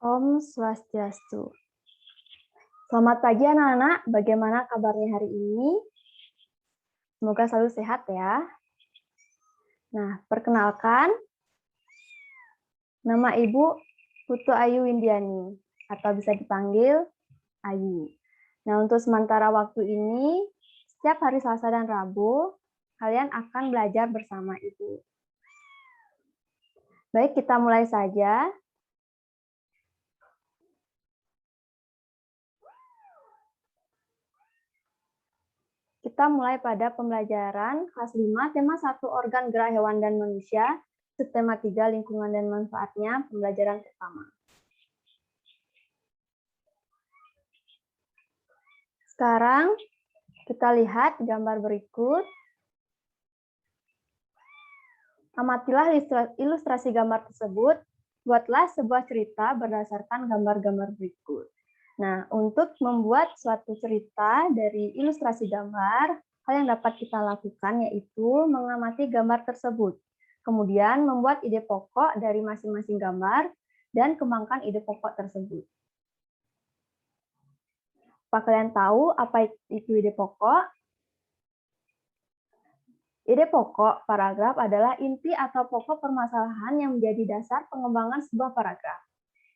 Om Swastiastu. Selamat pagi anak-anak, bagaimana kabarnya hari ini? Semoga selalu sehat ya. Nah, perkenalkan, nama Ibu Putu Ayu Windiani, atau bisa dipanggil Ayu. Nah, untuk sementara waktu ini, setiap hari Selasa dan Rabu, kalian akan belajar bersama Ibu. Baik, kita mulai saja. Kita mulai pada pembelajaran kelas 5, tema 1 organ gerak hewan dan manusia, subtema 3 lingkungan dan manfaatnya, pembelajaran pertama. Sekarang kita lihat gambar berikut. Amatilah ilustrasi gambar tersebut, buatlah sebuah cerita berdasarkan gambar-gambar berikut. Nah, untuk membuat suatu cerita dari ilustrasi gambar, hal yang dapat kita lakukan yaitu mengamati gambar tersebut. Kemudian membuat ide pokok dari masing-masing gambar dan kembangkan ide pokok tersebut. Apa kalian tahu apa itu ide pokok? Ide pokok paragraf adalah inti atau pokok permasalahan yang menjadi dasar pengembangan sebuah paragraf.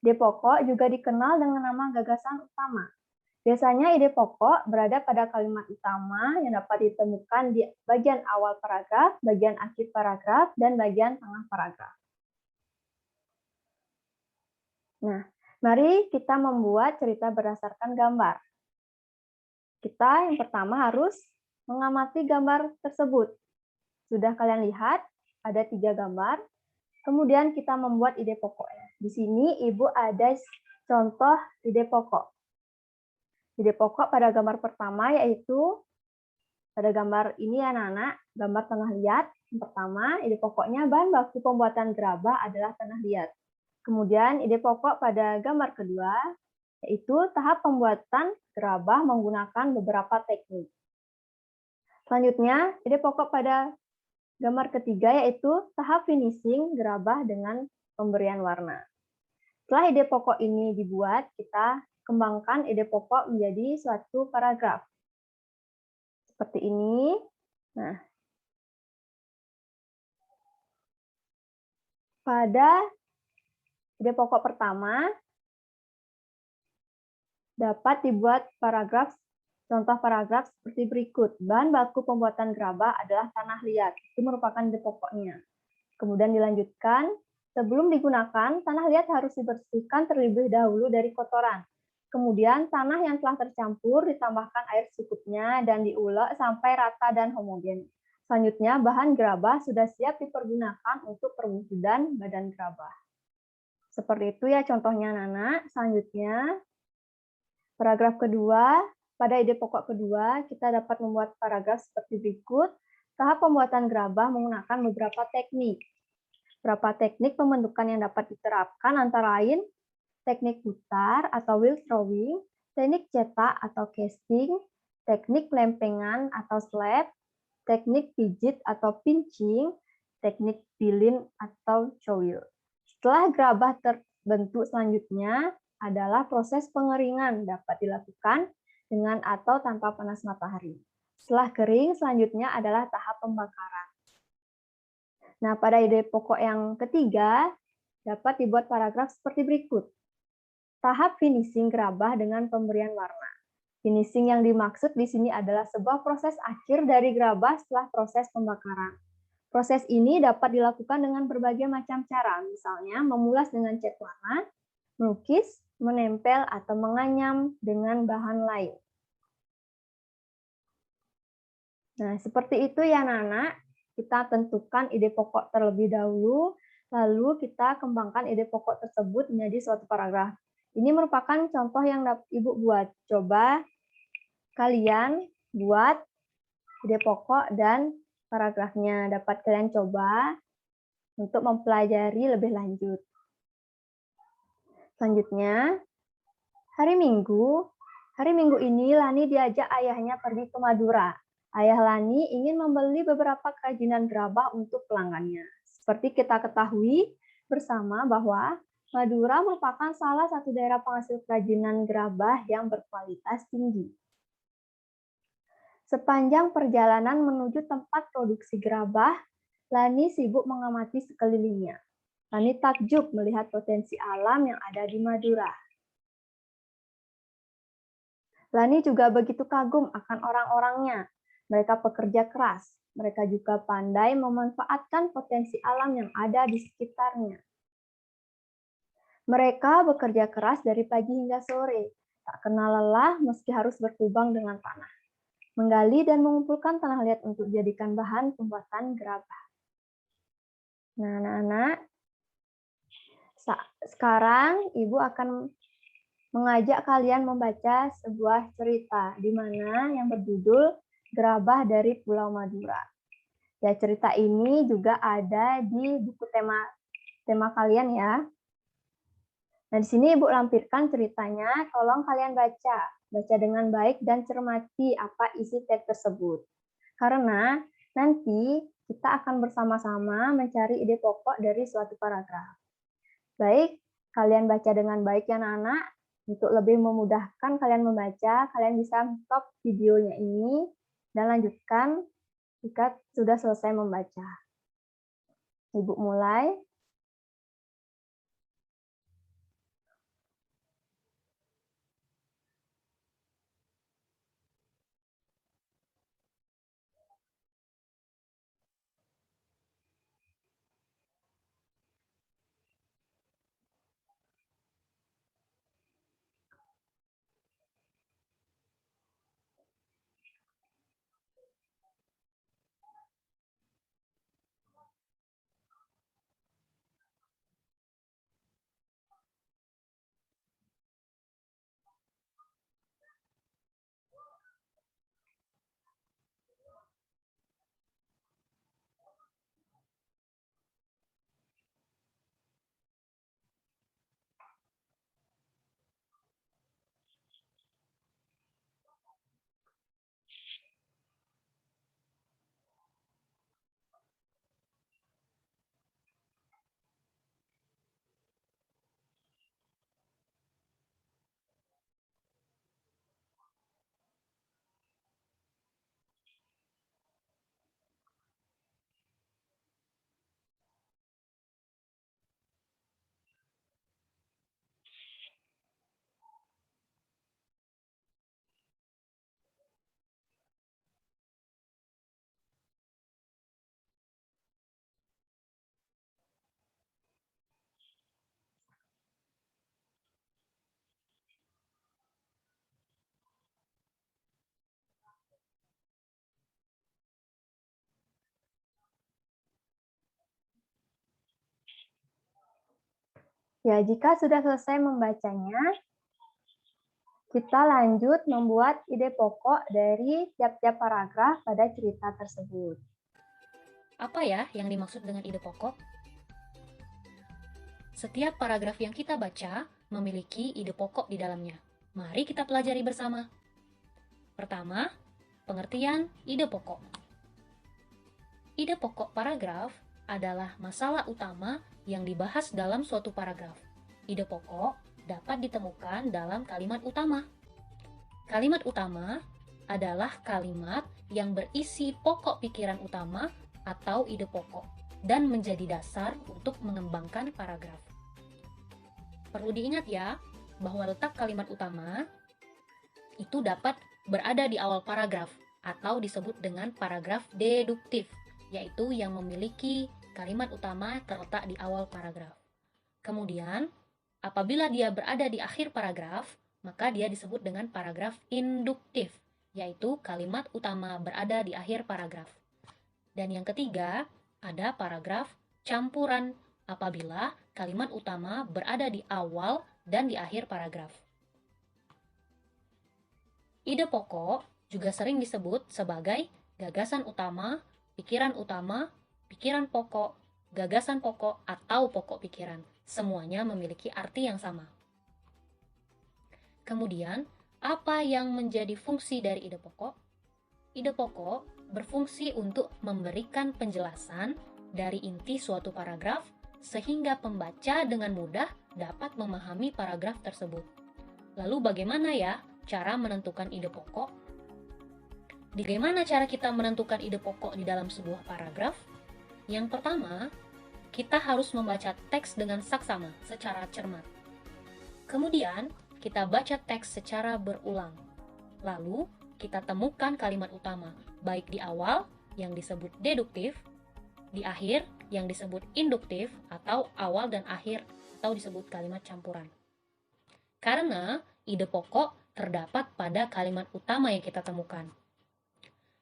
Ide pokok juga dikenal dengan nama gagasan utama. Biasanya ide pokok berada pada kalimat utama yang dapat ditemukan di bagian awal paragraf, bagian akhir paragraf, dan bagian tengah paragraf. Nah, mari kita membuat cerita berdasarkan gambar. Kita yang pertama harus mengamati gambar tersebut. Sudah kalian lihat, ada 3 gambar. Kemudian kita membuat ide pokoknya. Di sini Ibu ada contoh ide pokok. Ide pokok pada gambar pertama yaitu pada gambar ini anak-anak, gambar tanah liat. Yang pertama, ide pokoknya bahan baku pembuatan gerabah adalah tanah liat. Kemudian ide pokok pada gambar kedua yaitu tahap pembuatan gerabah menggunakan beberapa teknik. Selanjutnya, ide pokok pada gambar ketiga yaitu tahap finishing gerabah dengan pemberian warna. Setelah ide pokok ini dibuat, kita kembangkan ide pokok menjadi suatu paragraf. Seperti ini. Nah, pada ide pokok pertama dapat dibuat paragraf, contoh paragraf seperti berikut. Bahan baku pembuatan gerabah adalah tanah liat. Itu merupakan ide pokoknya. Kemudian dilanjutkan, sebelum digunakan, tanah liat harus dibersihkan terlebih dahulu dari kotoran. Kemudian tanah yang telah tercampur ditambahkan air secukupnya dan diulek sampai rata dan homogen. Selanjutnya, bahan gerabah sudah siap dipergunakan untuk perwujudan badan gerabah. Seperti itu ya contohnya anak-anak. Selanjutnya, paragraf kedua, pada ide pokok kedua, kita dapat membuat paragraf seperti berikut. Tahap pembuatan gerabah menggunakan beberapa teknik. Beberapa teknik pembentukan yang dapat diterapkan antara lain teknik putar atau wheel throwing, teknik cetak atau casting, teknik lempengan atau slab, teknik pijit atau pinching, teknik pilin atau choil. Setelah gerabah terbentuk selanjutnya adalah proses pengeringan dapat dilakukan dengan atau tanpa panas matahari. Setelah kering, selanjutnya adalah tahap pembakaran. Nah, pada ide pokok yang ketiga, dapat dibuat paragraf seperti berikut. Tahap finishing gerabah dengan pemberian warna. Finishing yang dimaksud di sini adalah sebuah proses akhir dari gerabah setelah proses pembakaran. Proses ini dapat dilakukan dengan berbagai macam cara, misalnya memulas dengan cat warna, melukis, menempel, atau menganyam dengan bahan lain. Nah, seperti itu ya anak-anak. Kita tentukan ide pokok terlebih dahulu, lalu kita kembangkan ide pokok tersebut menjadi suatu paragraf. Ini merupakan contoh yang Ibu buat. Coba kalian buat ide pokok dan paragrafnya. Dapat kalian coba untuk mempelajari lebih lanjut. Selanjutnya, hari Minggu. Hari Minggu ini Lani diajak ayahnya pergi ke Madura. Ayah Lani ingin membeli beberapa kerajinan gerabah untuk pelanggannya. Seperti kita ketahui bersama bahwa Madura merupakan salah satu daerah penghasil kerajinan gerabah yang berkualitas tinggi. Sepanjang perjalanan menuju tempat produksi gerabah, Lani sibuk mengamati sekelilingnya. Lani takjub melihat potensi alam yang ada di Madura. Lani juga begitu kagum akan orang-orangnya. Mereka pekerja keras. Mereka juga pandai memanfaatkan potensi alam yang ada di sekitarnya. Mereka bekerja keras dari pagi hingga sore, tak kenal lelah meski harus berkubang dengan tanah, menggali dan mengumpulkan tanah liat untuk dijadikan bahan pembuatan gerabah. Nah, anak-anak, sekarang Ibu akan mengajak kalian membaca sebuah cerita di mana yang berjudul Gerabah dari Pulau Madura. Ya, cerita ini juga ada di buku tema kalian ya. Nah, di sini Ibu lampirkan ceritanya, tolong kalian baca. Baca dengan baik dan cermati apa isi teks tersebut. Karena nanti kita akan bersama-sama mencari ide pokok dari suatu paragraf. Baik, kalian baca dengan baik ya anak-anak. Untuk lebih memudahkan kalian membaca, kalian bisa stop videonya ini dan lanjutkan jika sudah selesai membaca. Ibu mulai. Ya, jika sudah selesai membacanya, kita lanjut membuat ide pokok dari tiap-tiap paragraf pada cerita tersebut. Apa ya yang dimaksud dengan ide pokok? Setiap paragraf yang kita baca memiliki ide pokok di dalamnya. Mari kita pelajari bersama. Pertama, pengertian ide pokok. Ide pokok paragraf adalah masalah utama yang dibahas dalam suatu paragraf. Ide pokok dapat ditemukan dalam kalimat utama. Kalimat utama adalah kalimat yang berisi pokok pikiran utama atau ide pokok dan menjadi dasar untuk mengembangkan paragraf. Perlu diingat ya, bahwa letak kalimat utama itu dapat berada di awal paragraf atau disebut dengan paragraf deduktif, yaitu yang memiliki kalimat utama terletak di awal paragraf. Kemudian, apabila dia berada di akhir paragraf, maka dia disebut dengan paragraf induktif, yaitu kalimat utama berada di akhir paragraf. Dan yang ketiga, ada paragraf campuran apabila kalimat utama berada di awal dan di akhir paragraf. Ide pokok juga sering disebut sebagai gagasan utama, pikiran pokok, gagasan pokok, atau pokok pikiran. Semuanya memiliki arti yang sama. Kemudian, apa yang menjadi fungsi dari ide pokok? Ide pokok berfungsi untuk memberikan penjelasan dari inti suatu paragraf sehingga pembaca dengan mudah dapat memahami paragraf tersebut. Lalu bagaimana ya cara menentukan ide pokok? Bagaimana cara kita menentukan ide pokok di dalam sebuah paragraf? Yang pertama, kita harus membaca teks dengan saksama secara cermat. Kemudian, kita baca teks secara berulang. Lalu, kita temukan kalimat utama, baik di awal yang disebut deduktif, di akhir yang disebut induktif, atau awal dan akhir atau disebut kalimat campuran. Karena ide pokok terdapat pada kalimat utama yang kita temukan.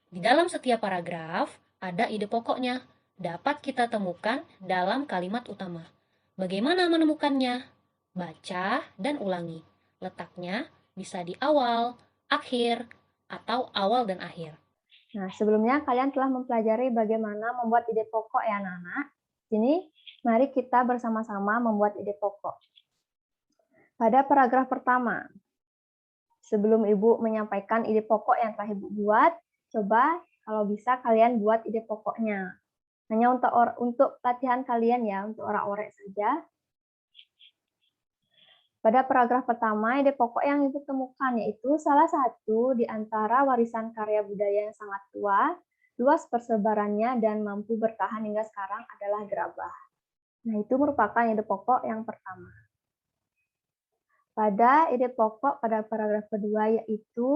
Di dalam setiap paragraf ada ide pokoknya, dapat kita temukan dalam kalimat utama. Bagaimana menemukannya? Baca dan ulangi. Letaknya bisa di awal, akhir, atau awal dan akhir. Nah, sebelumnya kalian telah mempelajari bagaimana membuat ide pokok ya anak-anak. Sini, mari kita bersama-sama membuat ide pokok. Pada paragraf pertama, sebelum Ibu menyampaikan ide pokok yang telah Ibu buat, coba kalau bisa kalian buat ide pokoknya. Hanya untuk latihan kalian ya, untuk orek-orek saja. Pada paragraf pertama, ide pokok yang Ibu temukan yaitu salah satu di antara warisan karya budaya yang sangat tua, luas persebarannya, dan mampu bertahan hingga sekarang adalah gerabah. Nah, itu merupakan ide pokok yang pertama. Pada ide pokok pada paragraf kedua yaitu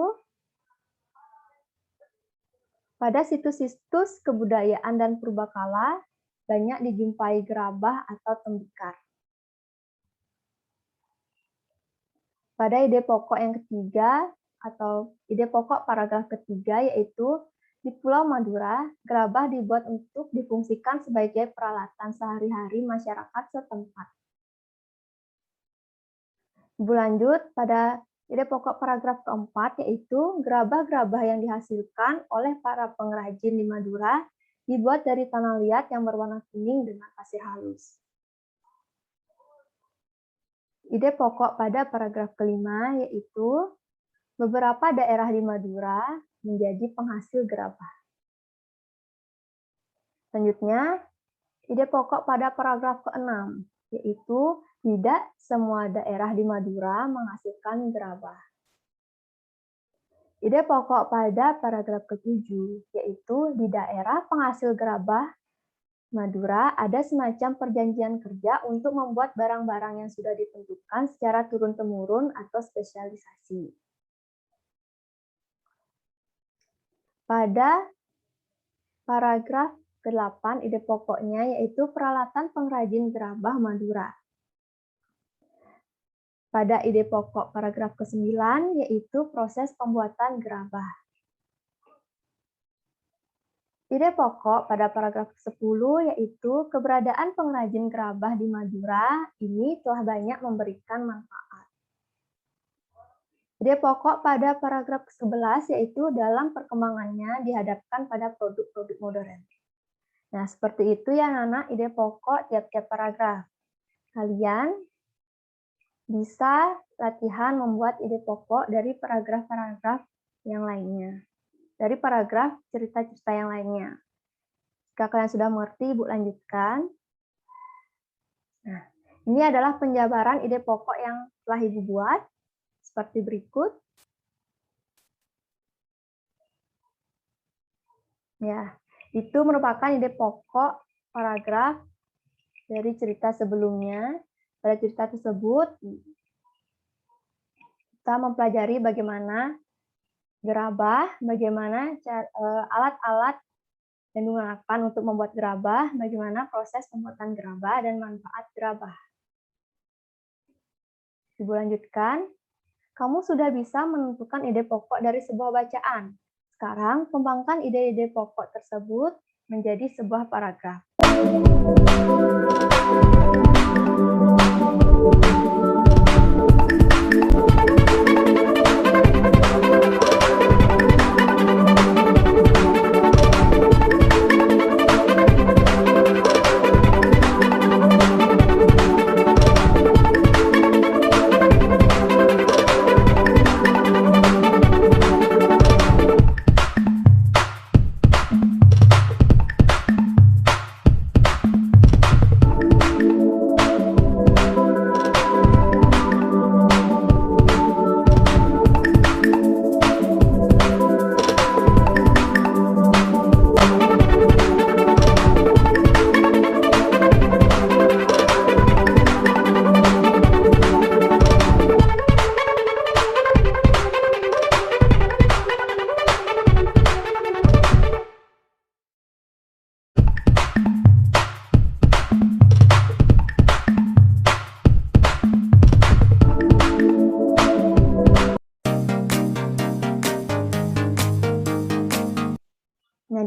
pada situs-situs kebudayaan dan purbakala banyak dijumpai gerabah atau tembikar. Pada ide pokok yang ketiga atau ide pokok paragraf ketiga yaitu di Pulau Madura, gerabah dibuat untuk difungsikan sebagai peralatan sehari-hari masyarakat setempat. Berlanjut pada ide pokok paragraf keempat yaitu gerabah-gerabah yang dihasilkan oleh para pengrajin di Madura dibuat dari tanah liat yang berwarna kuning dengan pasir halus. Ide pokok pada paragraf kelima yaitu beberapa daerah di Madura menjadi penghasil gerabah. Selanjutnya, ide pokok pada paragraf ke-6 yaitu tidak semua daerah di Madura menghasilkan gerabah. Ide pokok pada paragraf ke-7 yaitu di daerah penghasil gerabah Madura ada semacam perjanjian kerja untuk membuat barang-barang yang sudah ditentukan secara turun-temurun atau spesialisasi. Pada paragraf ke-8 ide pokoknya yaitu peralatan pengrajin gerabah Madura. Pada ide pokok paragraf ke-9 yaitu proses pembuatan gerabah. Ide pokok pada paragraf ke-10 yaitu keberadaan pengrajin gerabah di Madura ini telah banyak memberikan manfaat. Ide pokok pada paragraf ke-11 yaitu dalam perkembangannya dihadapkan pada produk-produk modern. Nah, seperti itu ya anak-anak ide pokok tiap-tiap paragraf. Kalian bisa latihan membuat ide pokok dari paragraf-paragraf yang lainnya. Dari paragraf cerita-cerita yang lainnya. Jika kalian sudah mengerti, Ibu lanjutkan. Nah, ini adalah penjabaran ide pokok yang telah Ibu buat, seperti berikut. Ya, itu merupakan ide pokok paragraf dari cerita sebelumnya. Pada cerita tersebut, kita mempelajari bagaimana gerabah, bagaimana alat-alat yang digunakan untuk membuat gerabah, bagaimana proses pembuatan gerabah dan manfaat gerabah. Ibu lanjutkan, kamu sudah bisa menentukan ide pokok dari sebuah bacaan. Sekarang kembangkan ide-ide pokok tersebut menjadi sebuah paragraf.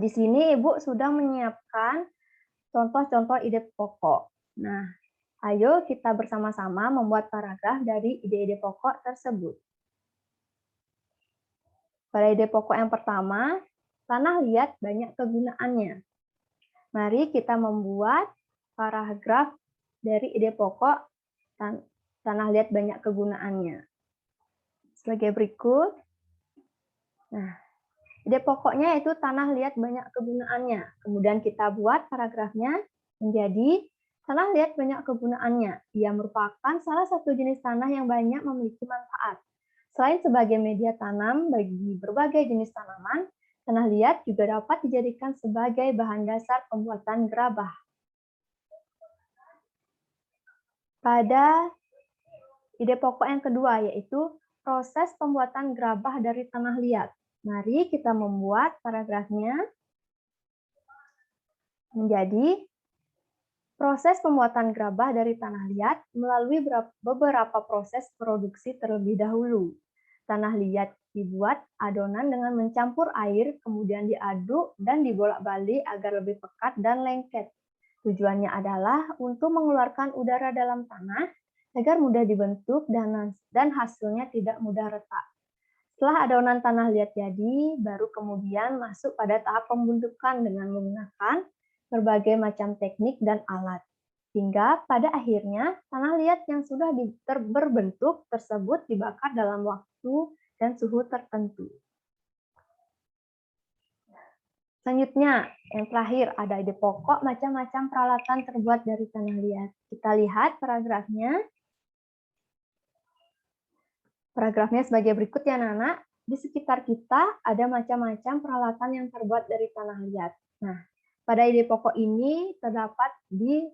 di sini Ibu sudah menyiapkan contoh-contoh ide pokok. Nah, ayo kita bersama-sama membuat paragraf dari ide-ide pokok tersebut. Pada ide pokok yang pertama, tanah liat banyak kegunaannya. Mari kita membuat paragraf dari ide pokok tanah liat banyak kegunaannya. Sebagai berikut. Nah, ide pokoknya itu tanah liat banyak kegunaannya. Kemudian kita buat paragrafnya menjadi tanah liat banyak kegunaannya. Ia merupakan salah satu jenis tanah yang banyak memiliki manfaat. Selain sebagai media tanam bagi berbagai jenis tanaman, tanah liat juga dapat dijadikan sebagai bahan dasar pembuatan gerabah. Pada ide pokok yang kedua, yaitu proses pembuatan gerabah dari tanah liat. Mari kita membuat paragrafnya menjadi proses pembuatan gerabah dari tanah liat melalui beberapa proses produksi terlebih dahulu. Tanah liat dibuat adonan dengan mencampur air, kemudian diaduk dan dibolak-balik agar lebih pekat dan lengket. Tujuannya adalah untuk mengeluarkan udara dalam tanah agar mudah dibentuk dan hasilnya tidak mudah retak. Setelah adonan tanah liat jadi, baru kemudian masuk pada tahap pembentukan dengan menggunakan berbagai macam teknik dan alat. Hingga pada akhirnya tanah liat yang sudah berbentuk tersebut dibakar dalam waktu dan suhu tertentu. Selanjutnya, yang terakhir ada ide pokok macam-macam peralatan terbuat dari tanah liat. Kita lihat paragrafnya. Paragrafnya sebagai berikut ya Nana. Di sekitar kita ada macam-macam peralatan yang terbuat dari tanah liat. Nah, pada ide pokok ini terdapat di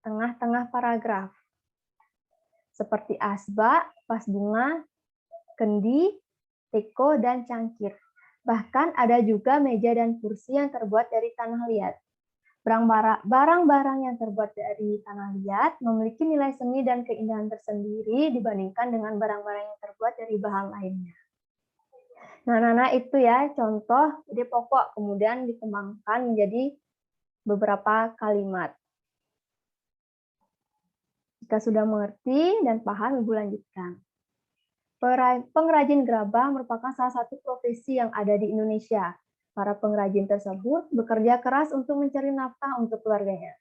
tengah-tengah paragraf. Seperti asbak, vas bunga, kendi, teko, dan cangkir. Bahkan ada juga meja dan kursi yang terbuat dari tanah liat. Barang-barang yang terbuat dari tanah liat memiliki nilai seni dan keindahan tersendiri dibandingkan dengan barang-barang yang terbuat dari bahan lainnya. Nah, itu ya contoh ide pokok, kemudian dikembangkan menjadi beberapa kalimat. Jika sudah mengerti dan paham, Ibu lanjutkan. Pengrajin gerabah merupakan salah satu profesi yang ada di Indonesia. Para pengrajin tersebut bekerja keras untuk mencari nafkah untuk keluarganya.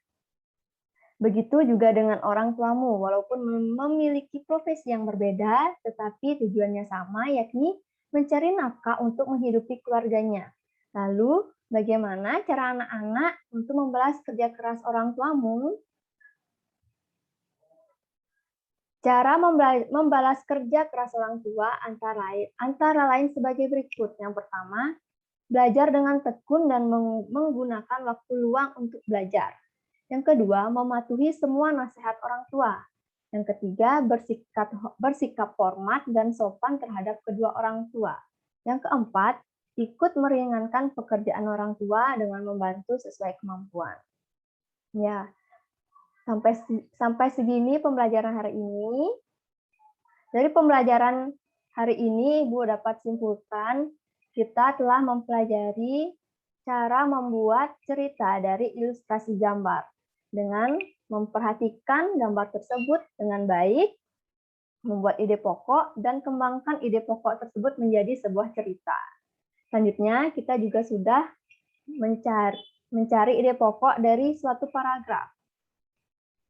Begitu juga dengan orang tuamu, walaupun memiliki profesi yang berbeda, tetapi tujuannya sama, yakni mencari nafkah untuk menghidupi keluarganya. Lalu, bagaimana cara anak-anak untuk membalas kerja keras orang tuamu? Cara membalas kerja keras orang tua antara lain sebagai berikut. Yang pertama, belajar dengan tekun dan menggunakan waktu luang untuk belajar. Yang kedua, mematuhi semua nasihat orang tua. Yang ketiga, bersikap hormat dan sopan terhadap kedua orang tua. Yang keempat, ikut meringankan pekerjaan orang tua dengan membantu sesuai kemampuan. Ya. Sampai segini pembelajaran hari ini. Dari pembelajaran hari ini, Ibu dapat simpulkan kita telah mempelajari cara membuat cerita dari ilustrasi gambar dengan memperhatikan gambar tersebut dengan baik, membuat ide pokok, dan kembangkan ide pokok tersebut menjadi sebuah cerita. Selanjutnya, kita juga sudah mencari ide pokok dari suatu paragraf.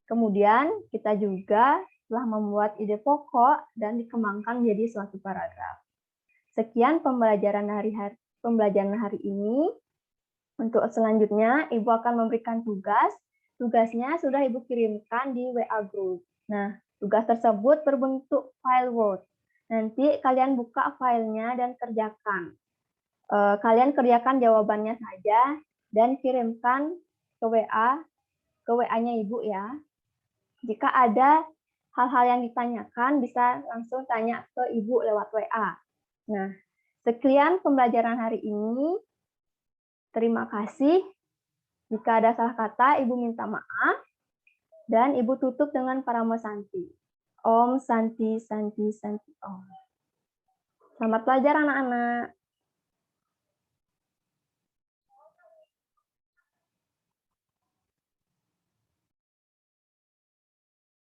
Kemudian kita juga telah membuat ide pokok dan dikembangkan menjadi suatu paragraf. Sekian pembelajaran hari ini. Untuk selanjutnya, Ibu akan memberikan tugas. Tugasnya sudah Ibu kirimkan di WA Group. Nah, tugas tersebut berbentuk file Word. Nanti kalian buka filenya dan kerjakan. Kalian kerjakan jawabannya saja dan kirimkan ke WA-nya Ibu ya. Jika ada hal-hal yang ditanyakan, bisa langsung tanya ke Ibu lewat WA. Nah, sekian pembelajaran hari ini. Terima kasih. Jika ada salah kata, Ibu minta maaf. Dan Ibu tutup dengan Paramo Santi. Om Santi Santi Santi Om. Selamat belajar anak-anak.